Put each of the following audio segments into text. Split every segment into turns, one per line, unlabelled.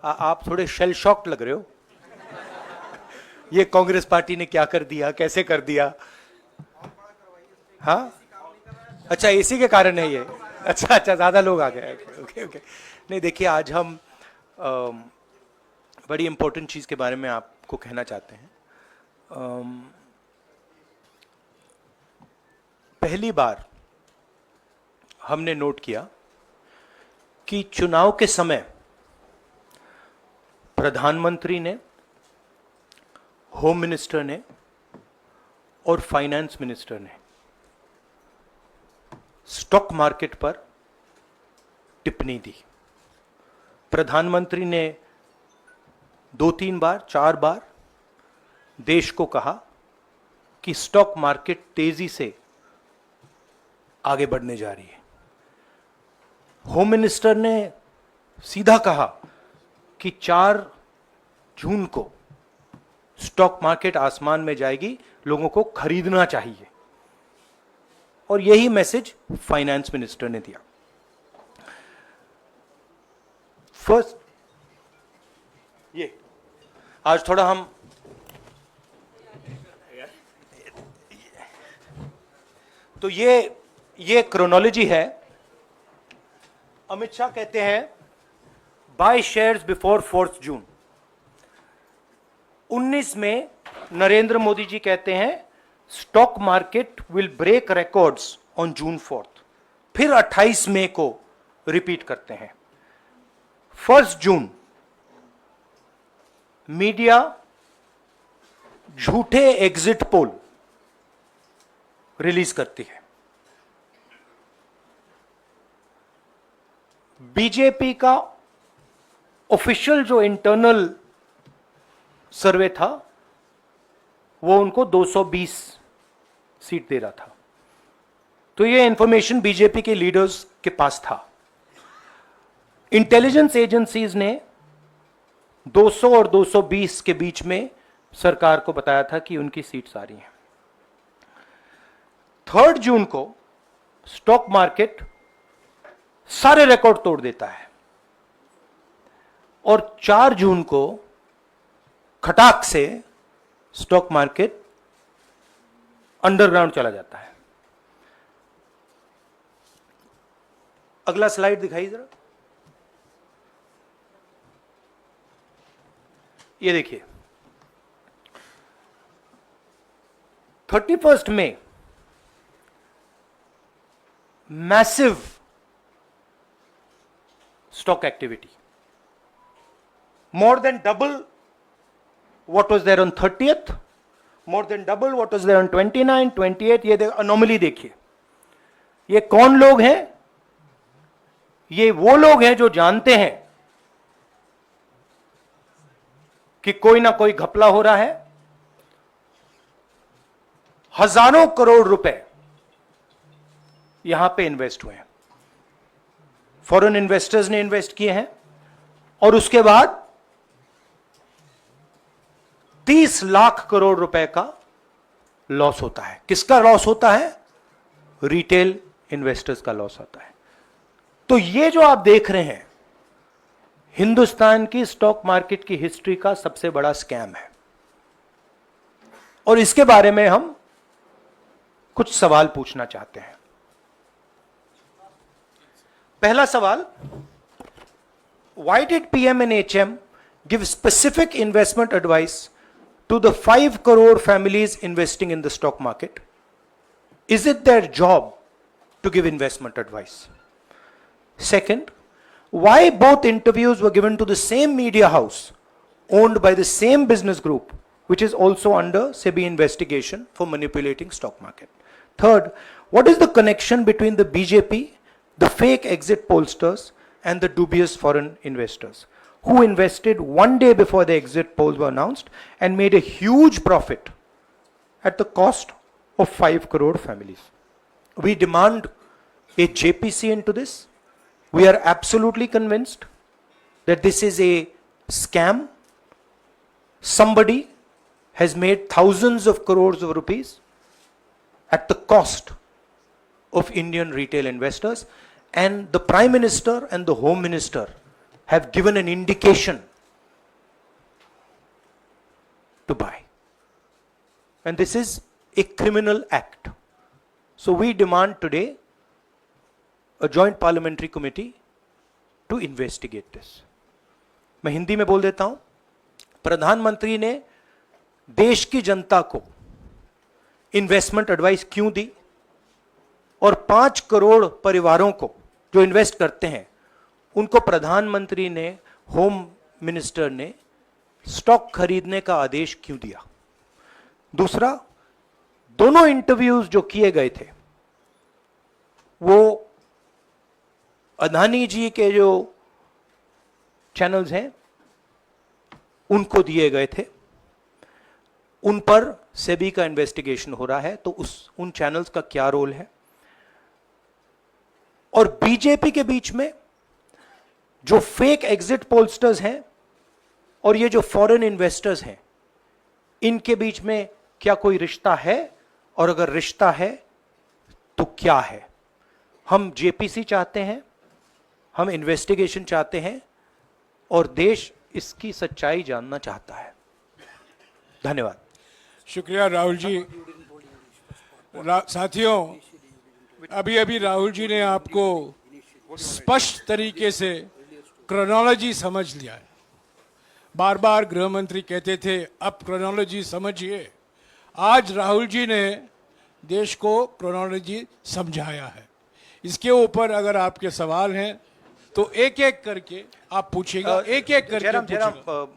आप थोड़े shell shocked लग रहे हो। ये कांग्रेस पार्टी ने क्या कर दिया, कैसे कर दिया? हाँ, अच्छा इसी के कारण है ये। अच्छा अच्छा, ज्यादा लोग आ गए। Okay okay. नहीं देखिए, आज हम बड़ी इंपॉर्टेंट चीज के बारे में आपको कहना चाहते हैं। पहली बार हमने नोट किया कि चुनाव के समय प्रधानमंत्री ने, होम मिनिस्टर ने और फाइनेंस मिनिस्टर ने स्टॉक मार्केट पर टिप्पणी दी। प्रधानमंत्री ने 2-3 बार, 4 बार देश को कहा कि स्टॉक मार्केट तेजी से आगे बढ़ने जा रही है। होम मिनिस्टर ने सीधा कहा कि 4 जून को स्टॉक मार्केट आसमान में जाएगी, लोगों को खरीदना चाहिए। और यही मैसेज फाइनेंस मिनिस्टर ने दिया। फर्स्ट, ये आज थोड़ा हम तो ये क्रोनोलॉजी है। अमित शाह कहते हैं बाय शेयर्स बिफोर 4 जून। 19 में नरेंद्र मोदी जी कहते हैं stock market will break records on June 4। फिर 28 मई को रिपीट करते हैं। 1 जून मीडिया झूठे एग्जिट पोल रिलीज करती है। बीजेपी का ऑफिशियल जो इंटरनल सर्वे था वो उनको 220 सीट दे रहा था। तो ये इंफॉर्मेशन बीजेपी के लीडर्स के पास था। इंटेलिजेंस एजेंसीज ने 200 और 220 के बीच में सरकार को बताया था कि उनकी सीट्स आ रही हैं। 3 जून को स्टॉक मार्केट सारे रिकॉर्ड तोड़ देता है और 4 जून को खटाक से स्टॉक मार्केट अंडरग्राउंड चला जाता है। अगला स्लाइड दिखाइए जरा। ये देखिए, 31 मई massive stock activity, more than double what was there on 30th, more than double what was there on 29, 28। ये अनोमली देखिए। ये कौन लोग हैं? ये वो लोग हैं जो जानते हैं कि कोई ना कोई घपला हो रहा है। हजारों करोड़ रुपए यहां पे इन्वेस्ट हुए हैं, फॉरेन इन्वेस्टर्स ने इन्वेस्ट किए हैं। और उसके बाद 30 लाख करोड़ रुपए का लॉस होता है। किसका लॉस होता है? रिटेल इन्वेस्टर्स का लॉस होता है। तो ये जो आप देख रहे हैं हिंदुस्तान की स्टॉक मार्केट की हिस्ट्री का सबसे बड़ा स्कैम है। और इसके बारे में हम कुछ सवाल पूछना चाहते हैं। पहला सवाल, why did PM and HM give specific investment advice to the 5 crore families investing in the stock market? Is it their job to give investment advice? Second, why both interviews were given to the same media house owned by the same business group which is also under SEBI investigation for manipulating stock market? Third, what is the connection between the BJP, the fake exit pollsters and the dubious foreign investors who invested 1 day before the exit polls were announced and made a huge profit at the cost of 5 crore families? We demand a JPC into this. We are absolutely convinced that this is a scam. Somebody has made thousands of crores of rupees at the cost of Indian retail investors, and the Prime Minister and the Home Minister have given an indication to buy. And this is a criminal act. So we demand today a joint parliamentary committee to investigate this. मैं हिंदी में बोल देता हूं, प्रधानमंत्री ने देश की जनता को इन्वेस्टमेंट एडवाइस क्यों दी और 5 करोड़ परिवारों को जो इन्वेस्ट करते हैं उनको प्रधानमंत्री ने, होम मिनिस्टर ने स्टॉक खरीदने का आदेश क्यों दिया? दूसरा, दोनों इंटरव्यूज जो किए गए थे वो अदानी जी के जो चैनल्स हैं उनको दिए गए थे, उन पर सेबी का इन्वेस्टिगेशन हो रहा है, तो उन चैनल्स का क्या रोल है? और बीजेपी के बीच में जो फेक एग्जिट पोलस्टर्स हैं और ये जो फॉरेन इन्वेस्टर्स हैं, इनके बीच में क्या कोई रिश्ता है? और अगर रिश्ता है तो क्या है? हम जेपीसी चाहते हैं, हम इन्वेस्टिगेशन चाहते हैं और देश इसकी सच्चाई जानना चाहता है। धन्यवाद।
शुक्रिया राहुल जी। साथियों, अभी राहुल जी ने आपको स्पष्ट तरीके से क्रोनोलॉजी समझ लिया है। बार बार गृह मंत्री कहते थे अब क्रोनोलॉजी समझिए। आज राहुल जी ने देश को क्रोनोलॉजी समझाया है। इसके ऊपर अगर आपके सवाल हैं तो एक एक करके आप पूछिएगा, एक एक करके पूछिएगा।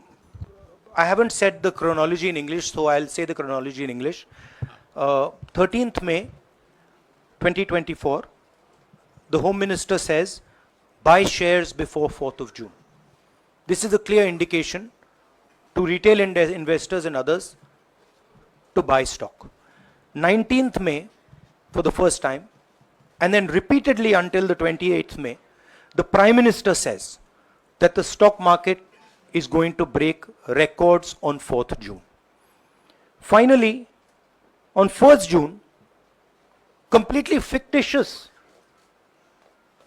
I haven't said the chronology in English, so I'll say the chronology in English. 13th May 2024, the Home Minister says, buy shares before 4th of June. This is a clear indication to retail investors and others to buy stock. 19th May, for the first time, and then repeatedly until the 28th May, the Prime Minister says that the stock market is going to break records on 4th June. Finally, on 1st June, completely fictitious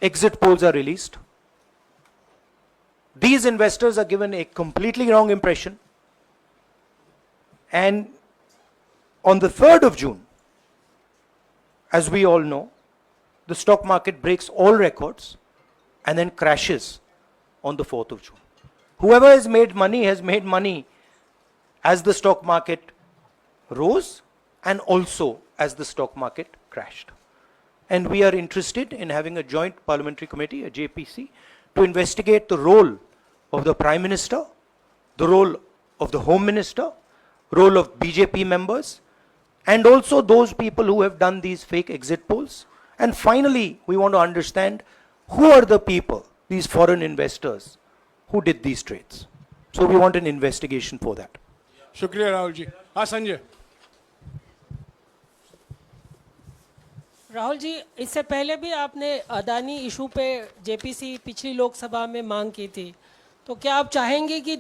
exit polls are released. These investors are given a completely wrong impression. And on the 3rd of June, as we all know, the stock market breaks all records and then crashes on the 4th of June. Whoever has made money as the stock market rose and also as the stock market crashed. And we are interested in having a joint parliamentary committee, a JPC, to investigate the role of the Prime Minister, the role of the Home Minister, role of BJP members, and also those people who have done these fake exit polls. And finally, we want to understand who are the people, these foreign investors, who did these trades. So we want an investigation for that.
शुक्रिया राहुल जी। हाँ संजय।
राहुल जी, इससे पहले भी आपने Adani issue पे JPC पिछली लोकसभा में मांग की थी, तो क्या आप चाहेंगे कि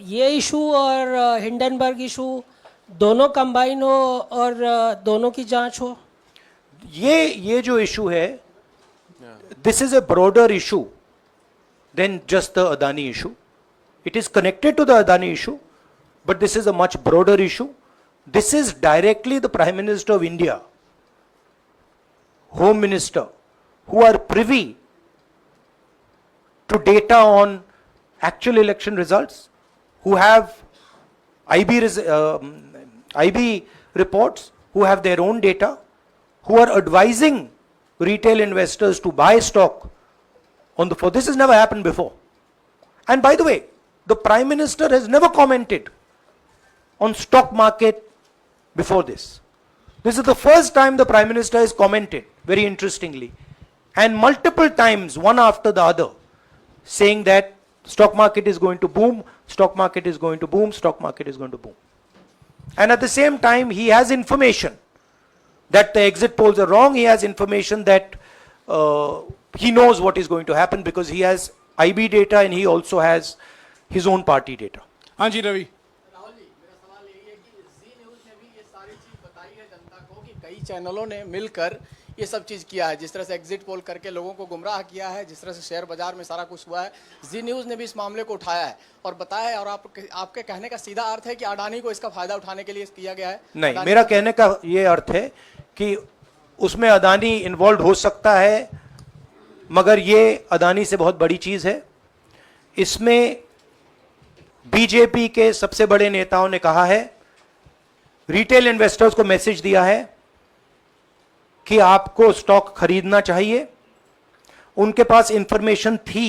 ये इशू और हिंडनबर्ग इशू दोनों कंबाइन हो और दोनों की जांच हो?
ये जो इशू है, this is a broader issue than just the Adani issue. It is connected to the Adani issue, but this is a much broader issue. This is directly the Prime Minister of India, Home Minister, who are privy to data on actual election results, who have IB reports, who have their own data, who are advising retail investors to buy stock on the 4th. This has never happened before. And by the way, the Prime Minister has never commented on stock market before this. This is the first time the Prime Minister has commented, very interestingly, and multiple times, one after the other, saying that stock market is going to boom, stock market is going to boom, stock market is going to boom. And at the same time, he has information that the exit polls are wrong. He has information that he knows what is going to happen because he has IB data and he also has his own party data.
हाँ जी रवि।
राहुल जी, मेरा सवाल यही है कि जी news ने भी ये सारी चीज बताई है जनता को कि कई चैनलों ने मिलकर ये सब चीज़ किया है, जिस तरह से एग्जिट पोल करके लोगों को गुमराह किया है, जिस तरह से शेयर बाजार में सारा कुछ हुआ है, जी न्यूज़ ने भी इस मामले को उठाया है और बताया है। और आपके कहने का सीधा अर्थ है कि अडानी को इसका फायदा उठाने के लिए किया गया है?
नहीं, मेरा कहने का ये अर्थ है कि उसमें अदानी इन्वॉल्व हो सकता है, मगर ये अदानी से बहुत बड़ी चीज है। इसमें बीजेपी के सबसे बड़े नेताओं ने कहा है, रिटेल इन्वेस्टर्स को मैसेज दिया है कि आपको स्टॉक खरीदना चाहिए। उनके पास इंफॉर्मेशन थी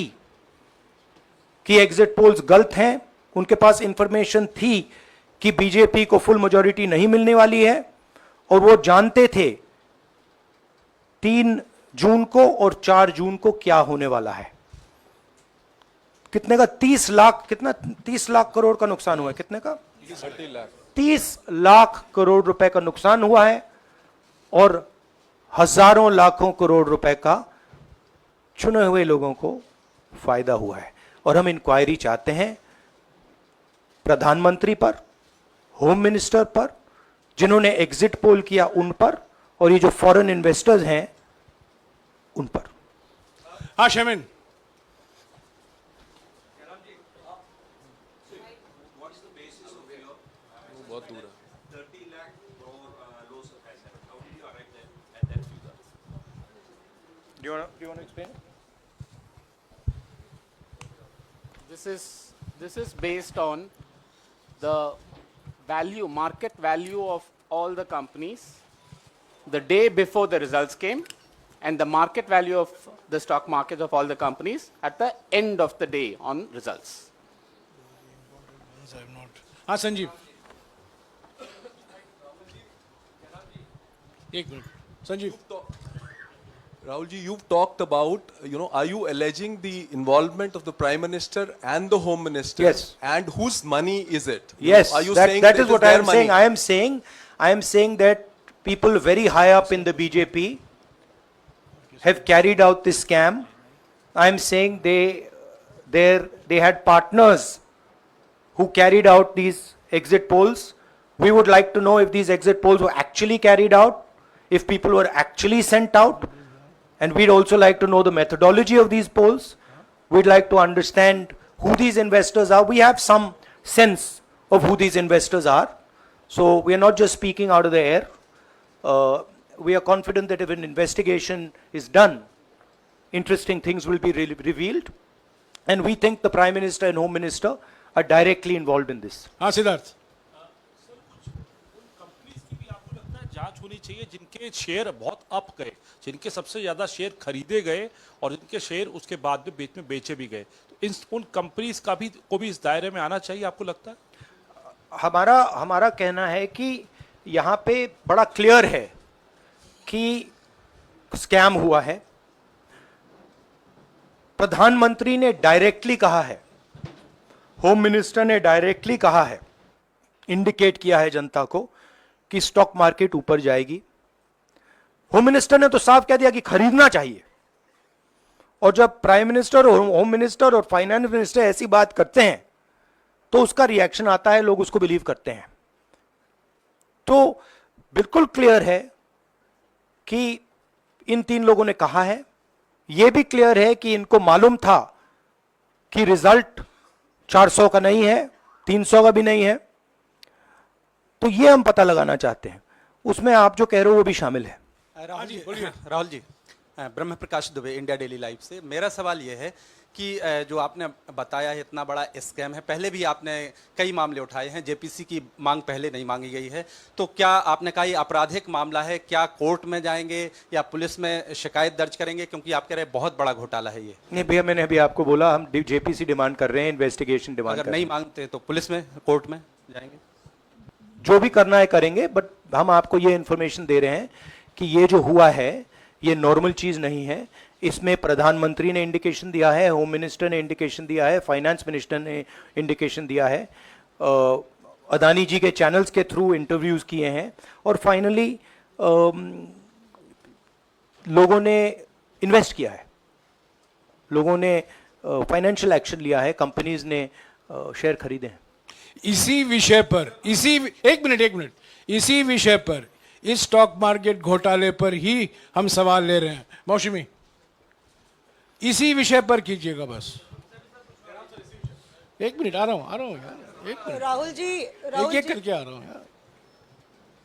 कि एग्जिट पोल्स गलत हैं, उनके पास इंफॉर्मेशन थी कि बीजेपी को फुल मेजॉरिटी नहीं मिलने वाली है, और वो जानते थे 3 जून को और 4 जून को क्या होने वाला है। कितने का 30 लाख, कितना 30 लाख करोड़ का नुकसान हुआ है? कितने का 30 लाख करोड़ रुपए का नुकसान हुआ है और हजारों लाखों करोड़ रुपए का चुने हुए लोगों को फायदा हुआ है। और हम इंक्वायरी चाहते हैं प्रधानमंत्री पर, होम मिनिस्टर पर, जिन्होंने एग्जिट पोल किया उन पर, और ये जो फॉरेन इन्वेस्टर्स हैं उन पर।
हाँ शेमिन,
Do you want to explain?
This is based on the value, market value of all the companies the day before the results came, and the market value of the stock market of all the companies at the end of the day on results.
हाँ संजीव, एक minute Sanjeev.
Rahul ji, you've talked about, are you alleging the involvement of the Prime Minister and the Home Minister?
Yes.
And whose money is it?
Yes,
Are you
that,
saying
that
it
is what I
their
am
money?
saying. I am saying that people very high up in the BJP have carried out this scam. I am saying they had partners who carried out these exit polls. We would like to know if these exit polls were actually carried out, if people were actually sent out. And we'd also like to know the methodology of these polls. We'd like to understand who these investors are. We have some sense of who these investors are. So we are not just speaking out of the air. We are confident that if an investigation is done, interesting things will be revealed. And we think the Prime Minister and Home Minister are directly involved in this.
हाँ Siddharth,
companies की भी आपको लगता है जांच होनी चाहिए जिनके शेयर बहुत अप गए, जिनके सबसे ज्यादा शेयर खरीदे गए और जिनके शेयर उसके बाद में बीच में बेचे भी गए, तो उन कंपनीज का भी को भी इस दायरे में आना चाहिए, आपको लगता है?
हमारा कहना है कि यहाँ पे बड़ा क्लियर है कि स्कैम हुआ है। प्रधानमंत्री ने डायरेक्टली कहा है, होम मिनिस्टर ने डायरेक्टली कहा है, इंडिकेट किया है जनता को कि स्टॉक मार्केट ऊपर जाएगी। होम मिनिस्टर ने तो साफ कह दिया कि खरीदना चाहिए। और जब प्राइम मिनिस्टर और होम मिनिस्टर और फाइनेंस मिनिस्टर ऐसी बात करते हैं तो उसका रिएक्शन आता है, लोग उसको बिलीव करते हैं। तो बिल्कुल क्लियर है कि इन 3 लोगों ने कहा है। यह भी क्लियर है कि इनको मालूम था कि रिजल्ट 400 का नहीं है, 300 का भी नहीं है। तो ये हम पता लगाना चाहते हैं, उसमें आप जो कह रहे हो वो भी शामिल है।
राहुल जी, ब्रह्म प्रकाश दुबे, इंडिया डेली लाइफ से। मेरा सवाल यह है कि जो आपने बताया है इतना बड़ा स्कैम है, पहले भी आपने कई मामले उठाए हैं, जेपीसी की मांग पहले नहीं मांगी गई है, तो क्या आपने कहा ये आपराधिक मामला है, क्या कोर्ट में जाएंगे या पुलिस में शिकायत दर्ज करेंगे? क्योंकि आप कह रहे हैं बहुत बड़ा घोटाला है ये।
नहीं भैया, मैंने अभी आपको बोला हम जेपीसी डिमांड कर रहे हैं, इन्वेस्टिगेशन डिमांड
अगर नहीं मांगते तो पुलिस में, कोर्ट में जाएंगे?
जो भी करना है करेंगे, बट हम आपको ये इंफॉर्मेशन दे रहे हैं कि ये जो हुआ है ये नॉर्मल चीज नहीं है। इसमें प्रधानमंत्री ने इंडिकेशन दिया है, होम मिनिस्टर ने इंडिकेशन दिया है, फाइनेंस मिनिस्टर ने इंडिकेशन दिया है, अदानी जी के चैनल्स के थ्रू इंटरव्यूज किए हैं, और फाइनली लोगों ने इन्वेस्ट किया है, लोगों ने फाइनेंशियल एक्शन लिया है, कंपनीज ने शेयर खरीदे हैं।
इसी विषय पर, इसी एक मिनट, इसी विषय पर इस स्टॉक मार्केट घोटाले पर ही हम सवाल ले रहे हैं। मौसमी, इसी विषय पर कीजिएगा बस। एक मिनट, आ रहा हूं यार, एक मिनट,
राहुल जी,
एक करके आ रहा हूं यार।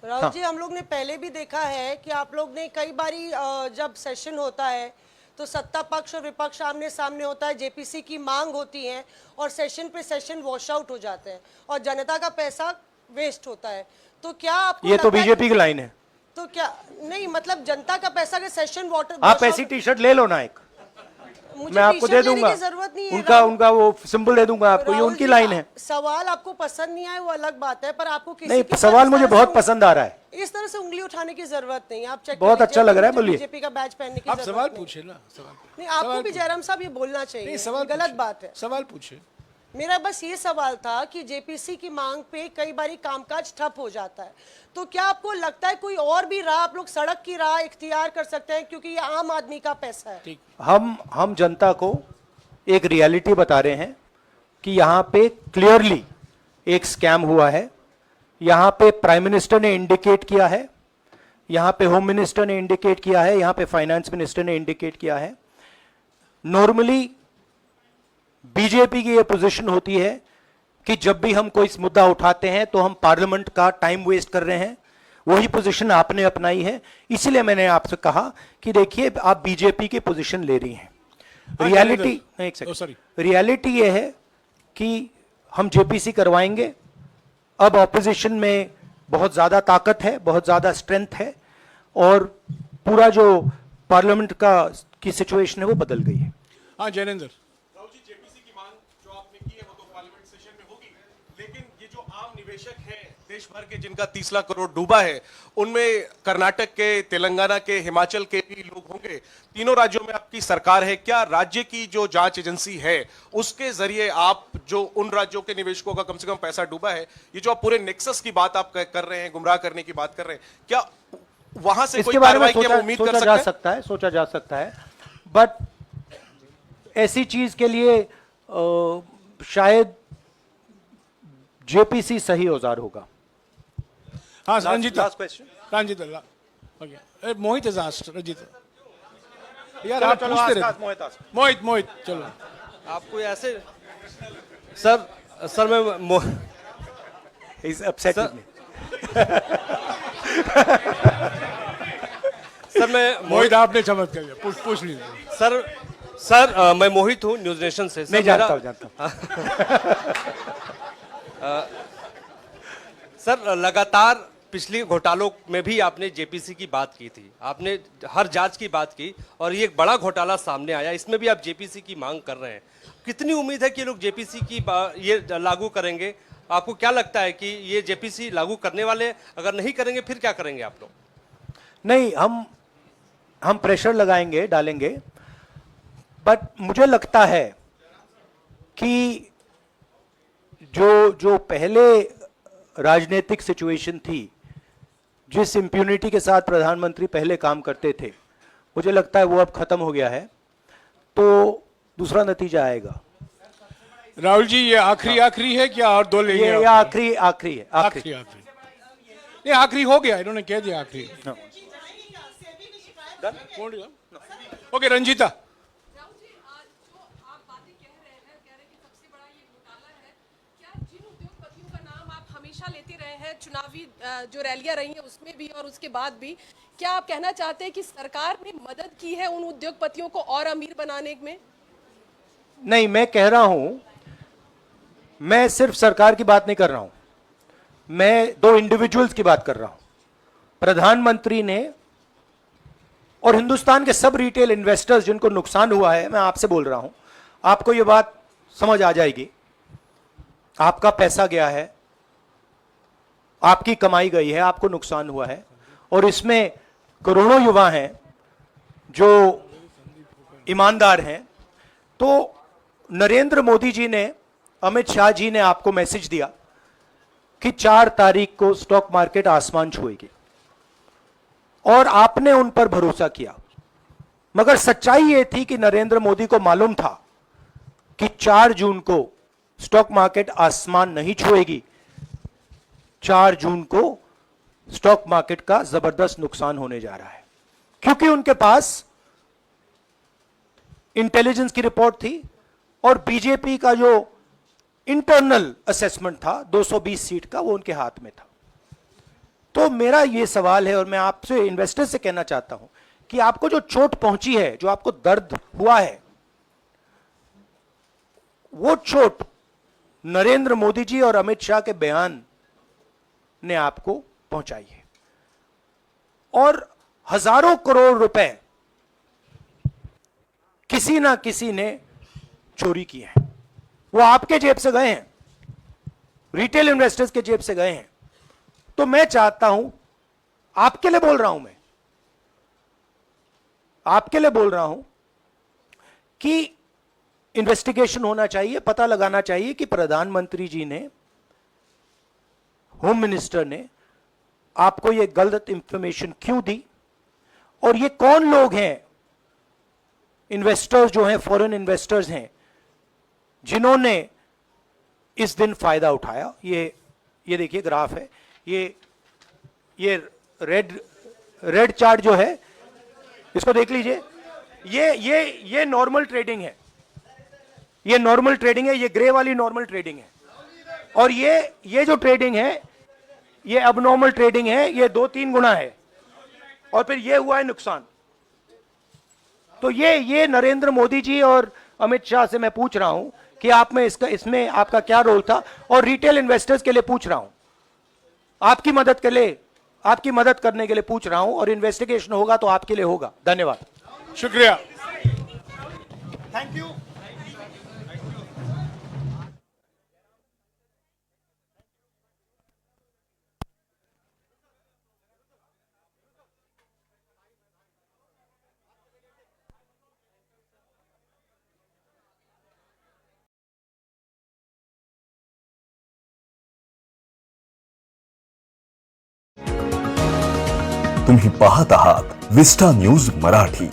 राहुल जी, हम लोग ने पहले भी देखा है कि आप लोग ने कई बारी जब सेशन होता है तो सत्ता पक्ष और विपक्ष आमने सामने होता है, जेपीसी की मांग होती है और सेशन पे सेशन वॉश आउट हो जाते हैं और जनता का पैसा वेस्ट होता है। तो क्या आपको
ये तो
लगता है-
बीजेपी की लाइन है।
तो क्या नहीं, मतलब जनता का पैसा के सेशन वाटर
आप ऐसी टी शर्ट ले लो ना एक,
मुझे
मैं आपको
टी-शर्ट
दे
लेने
दूंगा,
की जरूरत नहीं है।
उनका
राहुल-
उनका वो सिंबल दे दूंगा आपको, ये
राहुल
उनकी
जी,
लाइन है।
सवाल आपको पसंद नहीं आए वो अलग बात है, पर आपको किसी
नहीं,
के ऊपर
सवाल
इस
मुझे
तरह
बहुत
से-
पसंद आ रहा है।
इस तरह से उंगली उठाने की जरूरत नहीं है। आप चेक
बहुत
कर
अच्छा
लीजिए,
लग रहा है,
मुझे
बोलिए।
बीजेपी का बैच पहनने की
आप
जरूरत
सवाल
नहीं।
पूछे ना, सवाल
नहीं, आपको भी जयराम साहब ये बोलना
नहीं,
चाहिए,
सवाल
गलत
पूछे,
बात है।
सवाल पूछे।
मेरा बस ये सवाल था कि जेपीसी की मांग पे कई बारी कामकाज ठप हो जाता है, तो क्या आपको लगता है कोई और भी राह आप लोग सड़क की राह इख्तियार कर सकते हैं, क्योंकि ये आम आदमी का पैसा है।
हम जनता को एक रियलिटी बता रहे हैं कि यहाँ पे क्लियरली एक स्कैम हुआ है। यहाँ पे प्राइम मिनिस्टर ने इंडिकेट किया है, यहाँ पे होम मिनिस्टर ने इंडिकेट किया है, यहाँ पे फाइनेंस मिनिस्टर ने इंडिकेट किया है। नॉर्मली बीजेपी की ये पोजीशन होती है कि जब भी हम कोई मुद्दा उठाते हैं तो हम पार्लियामेंट का टाइम वेस्ट कर रहे हैं। वही पोजीशन आपने अपनाई है, इसलिए मैंने आपसे कहा कि देखिए आप बीजेपी की पोजीशन ले रही हैं। रियलिटी, एक
Oh, sorry.
सेकंड, रियलिटी ये है कि हम जेपीसी करवाएंगे। अब ऑपोजिशन में बहुत ज्यादा ताकत है, बहुत ज्यादा स्ट्रेंथ है और पूरा जो पार्लियामेंट का की सिचुएशन है वो बदल गई है।
हाँ जैनेंद्र,
राहुल जी, जेपीसी की मांग जो आपने की है वो तो पार्लियामेंट सेशन में होगी, लेकिन ये जो आम निवेशक हैं देश भर के जिनका 30 लाख करोड़ डूबा है, उनमें कर्नाटक के, तेलंगाना के, हिमाचल के भी लोग होंगे। तीनों राज्यों में आपकी सरकार है, क्या राज्य की जो जांच एजेंसी है उसके जरिए आप जो उन राज्यों के निवेशकों का कम से कम पैसा डूबा है, ये जो आप पूरे नेक्सस की बात आप कर रहे हैं, गुमराह करने की बात कर रहे हैं, क्या वहां से कोई
इसके बारे में
कार्रवाई की हम उम्मीद कर
सोचा
सकते
जा
हैं?
सकता है, सोचा जा सकता है, बट ऐसी चीज के लिए शायद जेपीसी सही औजार होगा।
हाँ Ranjita,
last question.
Ranjita, okay, Mohit is asked, Ranjita यार आप पूछते रहे। मोहित चलो।
आपको ऐसे सर मैं
He's upset with me.
Sir मैं
मोहित आपने चमत्कार किया, पूछ लीजिए।
सर मैं मोहित हूँ, न्यूज नेशन से। सर,
नहीं जानता हूं।
सर लगातार पिछले घोटालों में भी आपने जेपीसी की बात की थी, आपने हर जांच की बात की और ये एक बड़ा घोटाला सामने आया, इसमें भी आप जेपीसी की मांग कर रहे हैं। कितनी उम्मीद है कि लोग जेपीसी की ये लागू करेंगे? आपको क्या लगता है कि ये जेपीसी लागू करने वाले, अगर नहीं करेंगे फिर क्या करेंगे आप लोग?
नहीं, हम प्रेशर लगाएंगे, डालेंगे, बट मुझे लगता है कि जो पहले राजनीतिक सिचुएशन थी, जिस इम्प्यूनिटी के साथ प्रधानमंत्री पहले काम करते थे, मुझे लगता है वो अब खत्म हो गया है, तो दूसरा नतीजा आएगा।
राहुल जी, ये आखिरी है क्या और दो लेंगे?
ये आखिरी है, आखिरी।
आखिरी नहीं, आखिरी हो गया, इन्होंने कह दिया आखिरी। ओके रंजीता।
राहुल जी, आज जो आप बातें कह रहे हैं कि सबसे बड़ा ये घोटाला है, क्या जिन उद्योगपतियों का नाम आप हमेशा लेते रहे हैं, चुनावी जो रैलियां रही हैं उसमें भी और उसके बाद भी, क्या आप कहना चाहते हैं कि सरकार ने मदद की है उन उद्योगपतियों को और अमीर बनाने में?
नहीं, मैं कह रहा हूं, मैं सिर्फ सरकार की बात नहीं कर रहा हूं, मैं दो इंडिविजुअल्स की बात कर रहा हूं। प्रधानमंत्री ने और हिंदुस्तान के सब रिटेल इन्वेस्टर्स जिनको नुकसान हुआ है, मैं आपसे बोल रहा हूं, आपको यह बात समझ आ जाएगी। आपका पैसा गया है, आपकी कमाई गई है, आपको नुकसान हुआ है, और इसमें करोड़ों युवा हैं जो ईमानदार हैं। तो नरेंद्र मोदी जी ने, अमित शाह जी ने आपको मैसेज दिया कि 4 तारीख को स्टॉक मार्केट आसमान छुएगी, और आपने उन पर भरोसा किया। मगर सच्चाई यह थी कि नरेंद्र मोदी को मालूम था कि 4 जून को स्टॉक मार्केट आसमान नहीं छुएगी, 4 जून को स्टॉक मार्केट का जबरदस्त नुकसान होने जा रहा है, क्योंकि उनके पास इंटेलिजेंस की रिपोर्ट थी और बीजेपी का जो इंटरनल असेसमेंट था 220 सीट का, वो उनके हाथ में था। तो मेरा यह सवाल है और मैं आपसे इन्वेस्टर से कहना चाहता हूं कि आपको जो चोट पहुंची है, जो आपको दर्द हुआ है, वो चोट नरेंद्र मोदी जी और अमित शाह के बयान ने आपको पहुंचाई है। और हजारों करोड़ रुपए किसी ना किसी ने चोरी किए हैं, वो आपके जेब से गए हैं, रिटेल इन्वेस्टर्स के जेब से गए हैं। तो मैं चाहता हूं, आपके लिए बोल रहा हूं, मैं आपके लिए बोल रहा हूं कि इन्वेस्टिगेशन होना चाहिए, पता लगाना चाहिए कि प्रधानमंत्री जी ने, होम मिनिस्टर ने आपको यह गलत इंफॉर्मेशन क्यों दी, और ये कौन लोग हैं, इन्वेस्टर्स जो हैं, फॉरेन इन्वेस्टर्स हैं, जिन्होंने इस दिन फायदा उठाया। ये देखिए ग्राफ है, ये रेड चार्ट जो है, इसको देख लीजिए। ये नॉर्मल ट्रेडिंग है, ये नॉर्मल ट्रेडिंग है, ये ग्रे वाली नॉर्मल ट्रेडिंग है, और ये जो ट्रेडिंग है, ये अबनॉर्मल ट्रेडिंग है, ये 2-3 गुना है, और फिर ये हुआ है नुकसान। तो ये नरेंद्र मोदी जी और अमित शाह से मैं पूछ रहा हूं कि आप में इसमें आपका क्या रोल था, और रिटेल इन्वेस्टर्स के लिए पूछ रहा हूं, आपकी मदद के लिए, आपकी मदद करने के लिए पूछ रहा हूं, और इन्वेस्टिगेशन होगा तो आपके लिए होगा। धन्यवाद,
शुक्रिया।
Thank you.
तुम्ही पाहत आहात विस्टा न्यूज मराठी।